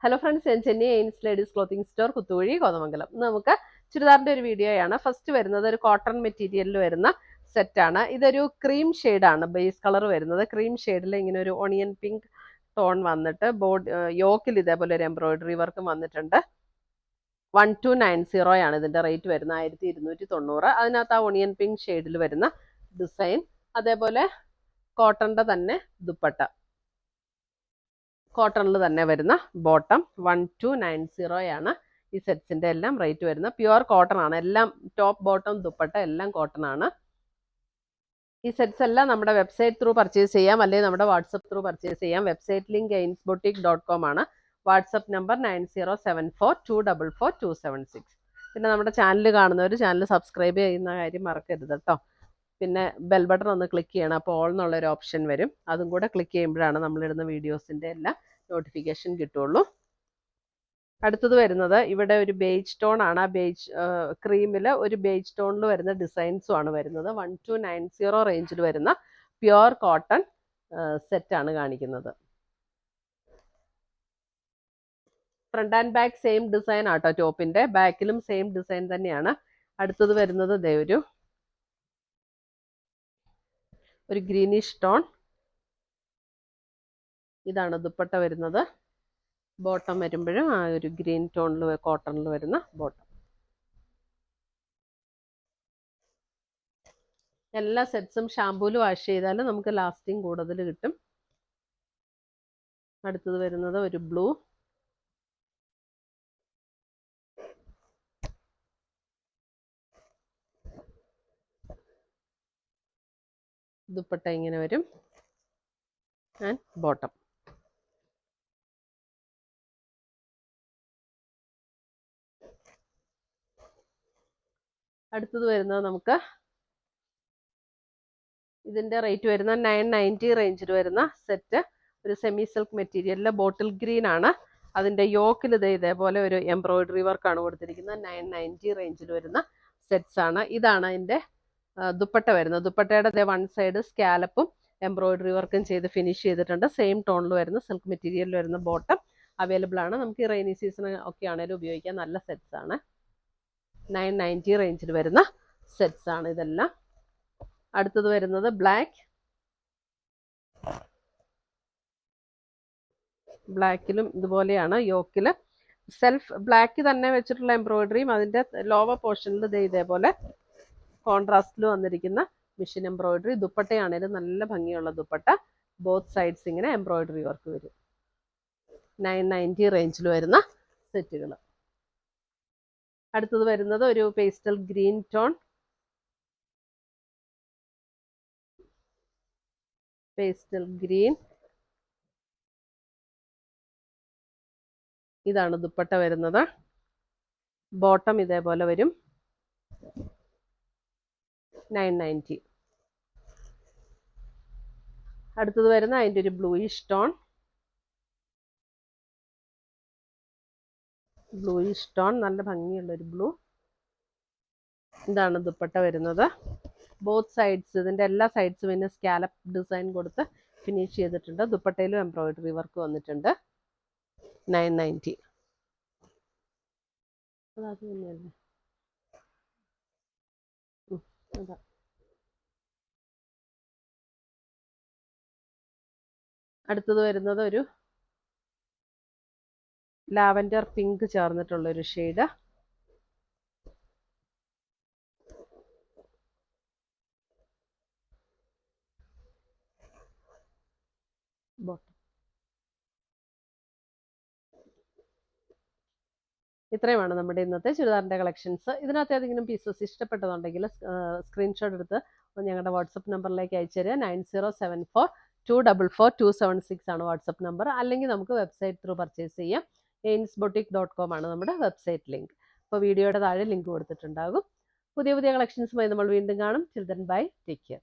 Hello friends, ഞാൻ ചെന്നൈ എയിൻസ് ladies clothing store കുത്തുവഴി കോതമംഗലം. നമുക്ക് ചുരിദാറിന്റെ ഒരു വീഡിയോയാണ്. ഫസ്റ്റ് വരുന്നത് ഒരു കോട്ടൺ മെറ്റീരിയലിൽ വരുന്ന സെറ്റാണ്. ഇതൊരു ക്രീം ഷെയ്ഡാണ് ബേസ് കളർ വരുന്നത്. ക്രീം ഷെയ്ഡിൽ ഇങ്ങനെ ഒരു ഓണിയൻ പിങ്ക് ടോൺ വന്നിട്ട് ബോഡി യോക്കിൽ ഇതേപോലെ ഒരു എംബ്രോയിഡറി വർക്കും വന്നിട്ടുണ്ട്. 1290 ആണ് ഇതിന്റെ റേറ്റ് വരുന്നത്, 1290. അതിനകത്ത് ആ ഓണിയൻ പിങ്ക് ഷെയ്ഡിൽ വരുന്ന ഡിസൈൻ, അതേപോലെ കോട്ടന്റെ തന്നെ ദുപ്പട്ട, കോട്ടണിൽ തന്നെ വരുന്ന ബോട്ടം. 1290 ആണ് ഈ സെറ്റ്സിന്റെ എല്ലാം റേറ്റ് വരുന്നത്. പ്യുവർ കോട്ടൺ ആണ് എല്ലാം, ടോപ്പ് ബോട്ടം ദുപ്പട്ട എല്ലാം കോട്ടൺ ആണ്. ഈ സെറ്റ്സ് എല്ലാം നമ്മുടെ വെബ്സൈറ്റ് ത്രൂ പർച്ചേസ് ചെയ്യാം, അല്ലെങ്കിൽ നമ്മുടെ വാട്സപ്പ് ത്രൂ പർച്ചേസ് ചെയ്യാം. വെബ്സൈറ്റ് ലിങ്ക് ainsboutique.com ആണ്. WhatsApp number 9074244276. പിന്നെ നമ്മുടെ ചാനൽ കാണുന്നവർ ചാനൽ സബ്സ്ക്രൈബ് ചെയ്യുന്ന കാര്യം മറക്കരുത് കേട്ടോ. പിന്നെ ബെൽ ബട്ടൺ ഒന്ന് ക്ലിക്ക് ചെയ്യണം, അപ്പോൾ ഓൾ എന്നുള്ളൊരു ഓപ്ഷൻ വരും. അതും കൂടെ ക്ലിക്ക് ചെയ്യുമ്പോഴാണ് നമ്മളിടുന്ന വീഡിയോസിൻ്റെ എല്ലാം നോട്ടിഫിക്കേഷൻ കിട്ടുള്ളൂ. അടുത്തത് വരുന്നത് ഇവിടെ ഒരു ബേജ് ടോൺ ആണ്. ആ ബേജ് ക്രീമിൽ ഒരു ബേജ് ടോണിൽ വരുന്ന ഡിസൈൻസും ആണ് വരുന്നത്. 1290 റേഞ്ചിൽ വരുന്ന പ്യുവർ കോട്ടൺ സെറ്റാണ് കാണിക്കുന്നത്. Front and back same design ആട്ടോ. ടോപ്പിന്റെ ബാക്കിലും സെയിം ഡിസൈൻ തന്നെയാണ്. അടുത്തത് വരുന്നത് ദേ ഒരു ഗ്രീനിഷ് ടോൺ. ഇതാണ് ദുപ്പട്ട വരുന്നത്. ബോട്ടം വരുമ്പോഴും ആ ഒരു ഗ്രീൻ ടോണിൽ കോട്ടണിൽ വരുന്ന ബോട്ടം. എല്ലാ സെറ്റ്സും ഷാമ്പൂല് വാഷ് ചെയ്താൽ നമുക്ക് ലാസ്റ്റിംഗ് കൂടുതൽ കിട്ടും. അടുത്തത് വരുന്നത് ഒരു ബ്ലൂ. ദുപ്പട്ട ഇങ്ങനെ വരും ആൻഡ് ബോട്ടം. അടുത്തത് വരുന്നത് നമുക്ക് ഇതിന്റെ റേറ്റ് വരുന്ന 990 റേഞ്ചിൽ വരുന്ന സെറ്റ്. ഒരു സെമി സിൽക്ക് മെറ്റീരിയലിൽ ബോട്ടിൽ ഗ്രീൻ ആണ്. അതിന്റെ യോക്കിൽ ഇതേപോലെ ഒരു എംബ്രോയിഡറി വർക്കാണ് കൊടുത്തിരിക്കുന്നത്. 990 റേഞ്ചിൽ വരുന്ന സെറ്റ്സ് ആണ്. ഇതാണ് അതിന്റെ ദുപ്പട്ട വരുന്നത്. ദുപ്പട്ടയുടെ വൺ സൈഡ് സ്കാലപ്പും എംബ്രോയിഡറി വർക്കും ചെയ്ത് ഫിനിഷ് ചെയ്തിട്ടുണ്ട്. സെയിം ടോണിൽ വരുന്ന സിൽക്ക് മെറ്റീരിയലിൽ വരുന്ന ബോട്ടം അവൈലബിൾ ആണ്. നമുക്ക് ഈ റെയിനി സീസൺ ഒക്കെ ആണെങ്കിലും ഉപയോഗിക്കാൻ നല്ല സെറ്റ്സ് ആണ്. 990 റേഞ്ചിൽ വരുന്ന സെറ്റ്സ് ആണ് ഇതെല്ലാം. അടുത്തത് വരുന്നത് ബ്ലാക്ക്. ബ്ലാക്കിലും ഇതുപോലെയാണ്. യോക്കില് സെൽഫ് ബ്ലാക്ക് തന്നെ വെച്ചിട്ടുള്ള എംബ്രോയിഡറിയും അതിന്റെ ലോവർ പോർഷനിൽ ഇതേപോലെ കോൺട്രാസ്റ്റിൽ വന്നിരിക്കുന്ന മിഷൻ എംബ്രോയിഡറി. ദുപ്പട്ടയാണേലും നല്ല ഭംഗിയുള്ള ദുപ്പട്ട. ബോത്ത് സൈഡ്സ് ഇങ്ങനെ എംബ്രോയിഡറി വർക്ക് വരും. 990 റേഞ്ചിൽ വരുന്ന സെറ്റുകൾ. അടുത്തത് വരുന്നത് ഒരു pastel green tone. Pastel green. ഇതാണ് ദുപ്പട്ട വരുന്നത്. ബോട്ടം ഇതേപോലെ വരും. 990. അടുത്തത് വരുന്ന അതിൻ്റെ ഒരു ബ്ലൂയിഷ് ടോൺ. ബ്ലൂയിഷ് ടോൺ, നല്ല ഭംഗിയുള്ള ഒരു ബ്ലൂ. ഇതാണ് ദുപ്പട്ട വരുന്നത്. ബോത്ത് സൈഡ്സ്, ഇതിന്റെ എല്ലാ സൈഡ്സും പിന്നെ സ്കാലപ്പ് ഡിസൈൻ കൊടുത്ത് ഫിനിഷ് ചെയ്തിട്ടുണ്ട്. ദുപ്പട്ടയിലും എംബ്രോയിഡറി വർക്ക് വന്നിട്ടുണ്ട്. 990. അത് തന്നെയല്ലേ. അതാ. അടുത്തത് വരുന്നത് ഒരു ലാവൻഡർ പിങ്ക് ചേർന്നിട്ടുള്ള ഒരു ഷെയ്ഡ്. ബോട്ടം. ഇത്രയുമാണ് നമ്മുടെ ഇന്നത്തെ ചുരിദാറിന്റെ കളക്ഷൻസ്. ഇതിനകത്ത് ഏതെങ്കിലും പീസസ് ഇഷ്ടപ്പെട്ടതുണ്ടെങ്കിൽ സ്ക്രീൻഷോട്ട് എടുത്ത് ഞങ്ങളുടെ വാട്സപ്പ് നമ്പറിലേക്ക് അയച്ചു തരിക. 9074244276 ആണ് വാട്സപ്പ് നമ്പർ. അല്ലെങ്കിൽ നമുക്ക് വെബ്സൈറ്റ് ത്രൂ പർച്ചേസ് ചെയ്യാം. ainsboutique.com ആണ് നമ്മുടെ വെബ്സൈറ്റ് ലിങ്ക്. അപ്പോൾ വീഡിയോയുടെ താഴെ ലിങ്ക് കൊടുത്തിട്ടുണ്ടാകും. പുതിയ പുതിയ കളക്ഷൻസുമായി നമ്മൾ വീണ്ടും കാണും. Children bye, take care.